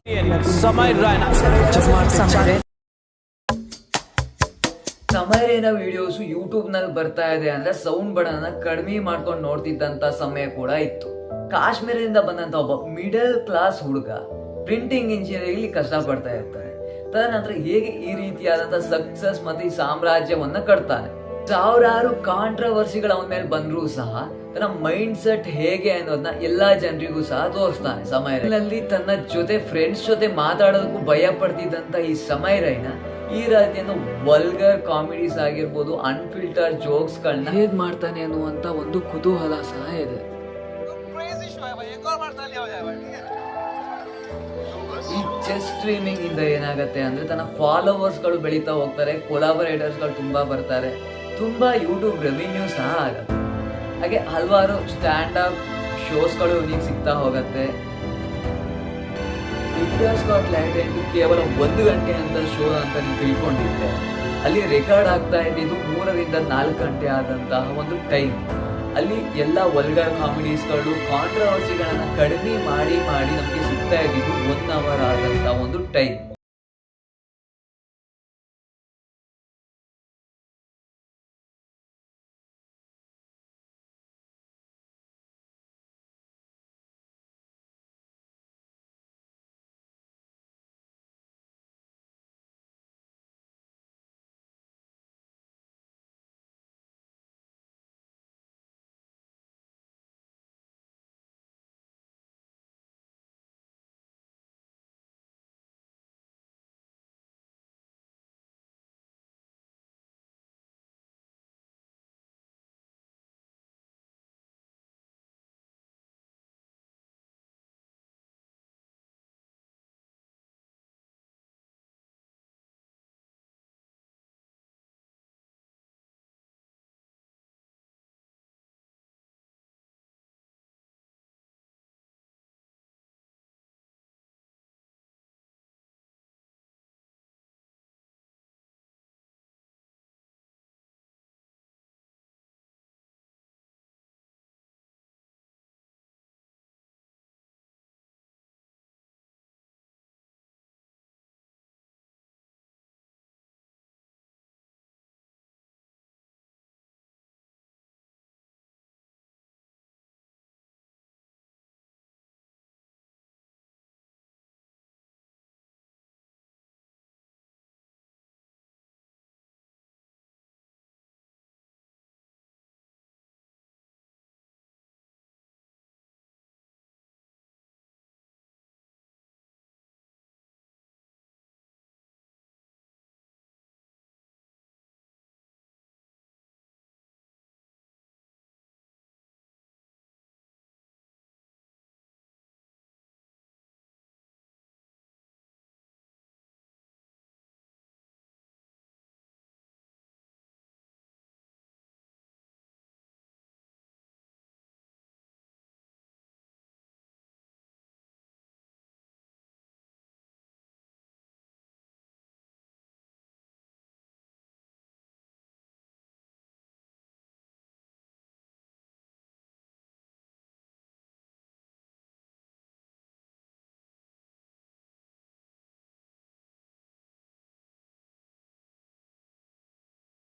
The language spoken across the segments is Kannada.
ಸಮಯ ಸಮಯನ ವಿಡಿಯೋಸ್ ಯೂಟ್ಯೂಬ್ ನಲ್ಲಿ ಬರ್ತಾ ಇದೆ ಅಂದ್ರೆ ಸೌಂಡ್ ಬಡನ್ನ ಕಡಿಮೆ ಮಾಡ್ಕೊಂಡು ನೋಡ್ತಿದ್ದಂತ ಸಮಯ ಕೂಡ ಇತ್ತು. ಕಾಶ್ಮೀರದಿಂದ ಬಂದಂತ ಒಬ್ಬ ಮಿಡಲ್ ಕ್ಲಾಸ್ ಹುಡುಗ ಪ್ರಿಂಟಿಂಗ್ ಇಂಜಿನಿಯರಿಂಗ್ ಕಷ್ಟ ಪಡ್ತಾ ಇರ್ತಾನೆ. ತದನಂತರ ಹೇಗೆ ಈ ರೀತಿಯಾದಂತ ಸಕ್ಸಸ್ ಮತ್ತೆ ಈ ಸಾಮ್ರಾಜ್ಯವನ್ನ ಕಟ್ತಾನೆ. ಸಾವಿರಾರು ಕಾಂಟ್ರವರ್ಸಿಗಳು ಅವನ ಮೇಲೆ ಬಂದ್ರು ಸಹ ತನ್ನ ಮೈಂಡ್ ಸೆಟ್ ಹೇಗೆ ಅನ್ನೋದನ್ನ ಎಲ್ಲಾ ಜನರಿಗೂ ಸಹ ತೋರಿಸ್ತಾನೆ. ಸಮಯದಲ್ಲಿ ತನ್ನ ಜೊತೆ ಫ್ರೆಂಡ್ಸ್ ಜೊತೆ ಮಾತಾಡೋದಕ್ಕೂ ಭಯ ಪಡ್ತಿದ್ದಂತ ಈ ಸಮಯ ರೈನ ಈ ರೀತಿಯಿಂದ ವಲ್ಗರ್ ಕಾಮಿಡೀಸ್ ಆಗಿರ್ಬೋದು, ಅನ್ಫಿಲ್ಟರ್ ಜೋಕ್ಸ್ ಗಳನ್ನ ಹೇಗ್ ಮಾಡ್ತಾನೆ ಅನ್ನುವಂತ ಒಂದು ಕುತೂಹಲ ಸಹ ಇದೆ. ಈ ಚೆಸ್ ಸ್ಟ್ರೀಮಿಂಗ್ ಇಂದ ಏನಾಗತ್ತೆ ಅಂದ್ರೆ ತನ್ನ ಫಾಲೋವರ್ಸ್ ಗಳು ಬೆಳೀತಾ ಹೋಗ್ತಾರೆ, ಕೊಲಾಬರೇಟರ್ಸ್ ಗಳು ತುಂಬಾ ಬರ್ತಾರೆ, ತುಂಬಾ ಯೂಟ್ಯೂಬ್ ರೆವಿನ್ಯೂ ಸಹ ಆಗತ್ತೆ. ಹಾಗೆ ಹಲವಾರು ಸ್ಟ್ಯಾಂಡ್ ಅಪ್ ಶೋಸ್ ಗಳು ಇವನಿಗೆ ಸಿಗ್ತಾ ಹೋಗತ್ತೆ. ಇಂಡಿಯಾಸ್ ಗಾಟ್ ಟ್ಯಾಲೆಂಟ್ ಕೇವಲ 1 ಗಂಟೆ ಅಂತ ಶೋ ಅಂತ ನೀವು ತಿಳ್ಕೊಂಡಿದ್ದೆ, ಅಲ್ಲಿ ರೆಕಾರ್ಡ್ ಆಗ್ತಾ ಇದ್ದಿದ್ದು 3 ರಿಂದ 4 ಗಂಟೆ ಆದಂತಹ ಒಂದು ಟೈಮ್. ಅಲ್ಲಿ ಎಲ್ಲ ವಲ್ಗರ್ ಕಾಮಿಡೀಸ್ಗಳು, ಕಾಂಟ್ರವರ್ಸಿಗಳನ್ನ ಕಡಿಮೆ ಮಾಡಿ ನಮಗೆ ಸಿಗ್ತಾ ಇದ್ದಿದ್ದು 1 ಅವರ್ ಆದಂತಹ ಒಂದು ಟೈಮ್.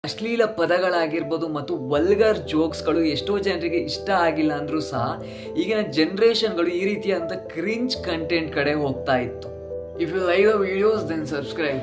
ಅಶ್ಲೀಲ ಪದಗಳಾಗಿರ್ಬೋದು ಮತ್ತು ವಲ್ಗರ್ ಜೋಕ್ಸ್ಗಳು ಎಷ್ಟೋ ಜನರಿಗೆ ಇಷ್ಟ ಆಗಿಲ್ಲ ಅಂದ್ರೂ ಸಹ ಈಗಿನ ಜನರೇಷನ್ಗಳು ಈ ರೀತಿಯಾದಂಥ ಕ್ರಿಂಜ್ ಕಂಟೆಂಟ್ ಕಡೆ ಹೋಗ್ತಾ ಇತ್ತು. If you like the videos then subscribe.